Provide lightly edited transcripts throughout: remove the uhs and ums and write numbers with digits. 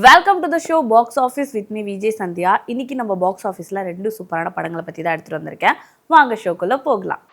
Welcome to the show box office with me Vijay Sandhya. இன்னைக்கு நம்ம box ஆஃபீஸில் 2 சூப்பரான படங்களை பற்றி தான் எடுத்துகிட்டு வந்திருக்கேன். வாங்க ஷோக்குள்ளே போகலாம்.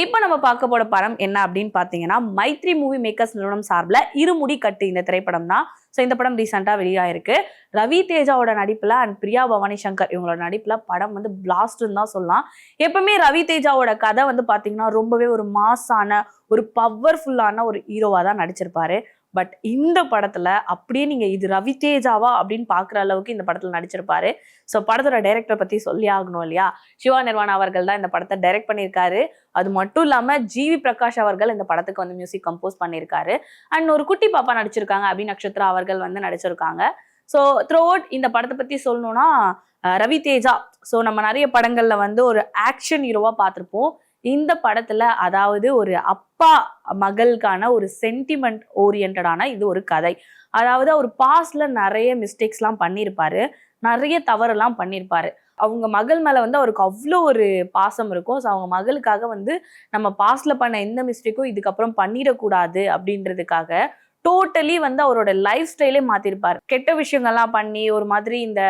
இப்போ நம்ம பார்க்க போற படம் என்ன அப்படின்னு பார்த்தீங்கன்னா, மைத்ரி மூவி மேக்கர்ஸ் நிறுவனம் சார்பில் இருமுடி கட்டு இந்த திரைப்படம் தான். ஸோ இந்த படம் ரீசெண்டாக வெளியாயிருக்கு. ரவி தேஜாவோட நடிப்பில் அண்ட் பிரியா பவானி சங்கர் இவங்களோட நடிப்பில் படம் வந்து பிளாஸ்ட்னு தான் சொல்லலாம். எப்பவுமே ரவி தேஜாவோட கதை வந்து பார்த்தீங்கன்னா ரொம்பவே ஒரு மாஸான ஒரு பவர்ஃபுல்லான ஒரு ஹீரோவாக தான் நடிச்சிருப்பாரு. பட் இந்த படத்துல அப்படியே நீங்க இது ரவி தேஜாவா அப்படின்னு பாக்குற அளவுக்கு இந்த படத்துல நடிச்சிருப்பாரு. ஸோ படத்தோட டைரக்டர் பத்தி சொல்லி ஆகணும் இல்லையா? சிவா நிர்வாணா அவர்கள் தான் இந்த படத்தை டைரக்ட் பண்ணியிருக்காரு. அது மட்டும் இல்லாம ஜிவி பிரகாஷ் அவர்கள் இந்த படத்துக்கு வந்து மியூசிக் கம்போஸ் பண்ணியிருக்காரு. அண்ட் ஒரு குட்டி பாப்பா நடிச்சிருக்காங்க, அபி நட்சத்திரா அவர்கள் வந்து நடிச்சிருக்காங்க. ஸோ த்ரூ அவுட் இந்த படத்தை பத்தி சொல்லணும்னா, ரவி தேஜா ஸோ நம்ம நிறைய படங்கள்ல வந்து ஒரு ஆக்ஷன் ஹீரோவா பார்த்திருப்போம். இந்த படத்துல அதாவது ஒரு அப்பா மகளுக்கான ஒரு சென்டிமெண்ட் ஓரியன்டான இது ஒரு கதை. அதாவது அவர் பாஸ்ட்ல நிறைய மிஸ்டேக்ஸ்லாம் பண்ணியிருப்பாரு, நிறைய தவறெல்லாம் பண்ணியிருப்பாரு. அவங்க மகள் மேல வந்து அவருக்கு அவ்வளோ ஒரு பாசம் இருக்கும். ஸோ அவங்க மகளுக்காக வந்து நம்ம பாஸ்ட்ல பண்ண எந்த மிஸ்டேக்கும் இதுக்கப்புறம் பண்ணிடக்கூடாது அப்படின்றதுக்காக டோட்டலி வந்து அவரோட லைஃப் ஸ்டைலே மாத்திருப்பாரு. கெட்ட விஷயங்கள்லாம் பண்ணி ஒரு மாதிரி இந்த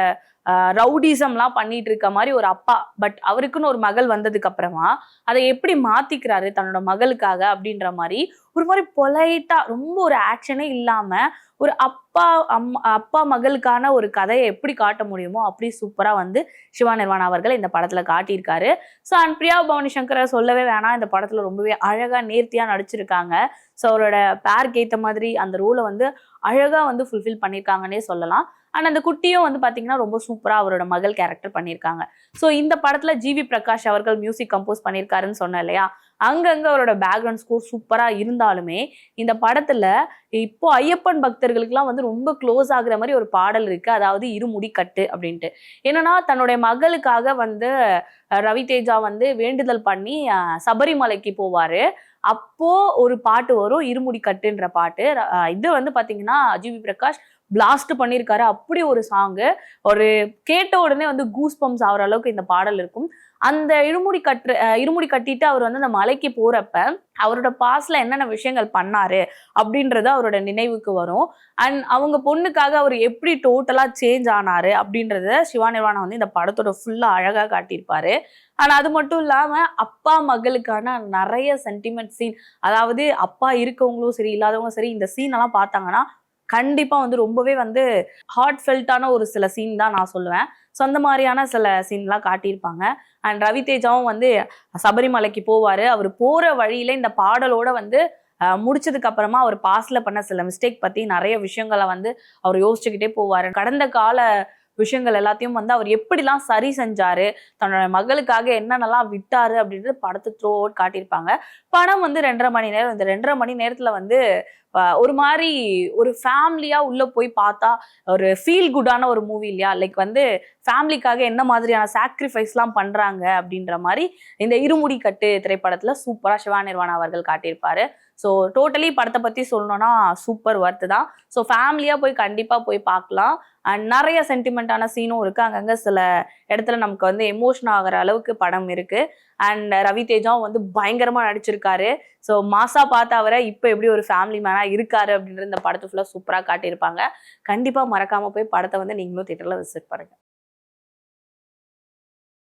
ரவுடிசம்லாம் பண்ணிட்டு இருக்க மாதிரி ஒரு அப்பா. பட் அவருக்குன்னு ஒரு மகள் வந்ததுக்கு அப்புறமா அதை எப்படி மாத்திக்கிறாரு தன்னோட மகளுக்காக அப்படின்ற மாதிரி ஒரு மாதிரி பொலைட்டா ரொம்ப ஒரு ஆக்ஷனே இல்லாம ஒரு அப்பா மகளுக்கான ஒரு கதையை எப்படி காட்ட முடியுமோ அப்படி சூப்பரா வந்து சிவா நிர்வாணா அவர்கள் இந்த படத்துல காட்டியிருக்காரு. ஸோ அண்ட் பிரியா பவானி சங்கரை சொல்லவே வேணாம், இந்த படத்துல ரொம்பவே அழகா நேர்த்தியா நடிச்சிருக்காங்க. ஸோ அவரோட பேருக்கு ஏற்ற மாதிரி அந்த ரோலை வந்து அழகா வந்து ஃபுல்ஃபில் பண்ணியிருக்காங்கன்னே சொல்லலாம். அண்ட் அந்த குட்டியும் வந்து பார்த்தீங்கன்னா ரொம்ப சூப்பராக அவரோட மகள் கேரக்டர் பண்ணியிருக்காங்க. ஸோ இந்த படத்தில் ஜிவி பிரகாஷ் அவர்கள் மியூசிக் கம்போஸ் பண்ணியிருக்காருன்னு சொன்னேன் இல்லையா? அங்கங்கே அவரோட பேக்ரவுண்ட் ஸ்கோர் சூப்பராக இருந்தாலுமே இந்த படத்தில் இப்போ ஐயப்பன் பக்தர்களுக்கெல்லாம் வந்து ரொம்ப க்ளோஸ் ஆகுற மாதிரி ஒரு பாடல் இருக்குது. அதாவது இருமுடி கட்டு அப்படின்ட்டு. என்னன்னா தன்னுடைய மகளுக்காக வந்து ரவி தேஜா வந்து வேண்டுதல் பண்ணி சபரிமலைக்கு போவார். அப்போ ஒரு பாட்டு வரும், இருமுடி கட்டுன்ற பாட்டு. இது வந்து பார்த்தீங்கன்னா ஜிவி பிரகாஷ் பிளாஸ்ட் பண்ணியிருக்காரு. அப்படி ஒரு சாங்கு, ஒரு கேட்ட உடனே வந்து கூஸ் பம்ப்ஸ் ஆகிற அளவுக்கு இந்த பாடல் இருக்கும். அந்த இருமுடி கட்டிட்டு அவர் வந்து அந்த மலைக்கு போறப்ப அவரோட பாஸ்ட்ல என்னென்ன விஷயங்கள் பண்ணாரு அப்படின்றது அவரோட நினைவுக்கு வரும். அண்ட் அவங்க பொண்ணுக்காக அவர் எப்படி டோட்டலா சேஞ்ச் ஆனாரு அப்படின்றத சிவா நிர்வாணா வந்து இந்த படத்தோட ஃபுல்லா அழகா காட்டியிருப்பாரு. ஆனா அது மட்டும் இல்லாம அப்பா மகளுக்கான நிறைய சென்டிமெண்ட் சீன், அதாவது அப்பா இருக்கவங்களும் சரி இல்லாதவங்களும் சரி இந்த சீன் எல்லாம் பார்த்தாங்கன்னா கண்டிப்பா வந்து ரொம்பவே வந்து ஹார்ட் ஃபெல்ட்டான ஒரு சில சீன் தான் நான் சொல்லுவேன். ஸோ அந்த மாதிரியான சில சீன்லாம் காட்டியிருப்பாங்க. அண்ட் ரவி தேஜாவும் வந்து சபரிமலைக்கு போவார். அவர் போகிற வழியில இந்த பாடலோட வந்து முடிச்சதுக்கு அப்புறமா அவர் பாஸ்ட்ல பண்ண சில மிஸ்டேக் பற்றி நிறைய விஷயங்களை வந்து அவர் யோசிச்சுக்கிட்டே போவார். கடந்த கால விஷயங்கள் எல்லாத்தையும் வந்து அவர் எப்படிலாம் சரி செஞ்சாரு, தன்னோட மகளுக்காக என்னென்னலாம் விட்டாரு அப்படின்றது படத்தை த்ரூ அவுட் காட்டியிருப்பாங்க. படம் வந்து 2.5 மணி நேரம். இந்த 2.5 மணி நேரத்துல வந்து ஒரு மாதிரி ஒரு ஃபேமிலியா உள்ள போய் பார்த்தா ஒரு ஃபீல் குட்டான ஒரு மூவி இல்லையா? லைக் வந்து ஃபேமிலிக்காக என்ன மாதிரியான சாக்ரிஃபைஸ்லாம் பண்றாங்க அப்படின்ற மாதிரி இந்த இருமுடி கட்டு திரைப்படத்துல சூப்பரா சிவா நிர்வாணா அவர்கள் காட்டியிருப்பாரு. ஸோ டோட்டலி படத்தை பற்றி சொல்லணும்னா சூப்பர் ஒர்த்து தான். ஸோ ஃபேமிலியாக போய் கண்டிப்பாக போய் பார்க்கலாம். அண்ட் நிறைய சென்டிமெண்ட்டான சீனும் இருக்குது. அங்கங்கே சில இடத்துல நமக்கு வந்து எமோஷன் ஆகிற அளவுக்கு படம் இருக்குது. அண்ட் ரவி தேஜாவும் வந்து பயங்கரமாக நடிச்சிருக்காரு. ஸோ மாசா பார்த்த அவரை இப்போ எப்படி ஒரு ஃபேமிலி மேனாக இருக்காரு அப்படின்றது இந்த படத்தை ஃபுல்லாக சூப்பராக காட்டியிருப்பாங்க. கண்டிப்பாக மறக்காமல் போய் படத்தை வந்து நீங்களும் தியேட்டரில் விசிட் பண்ணுங்கள்.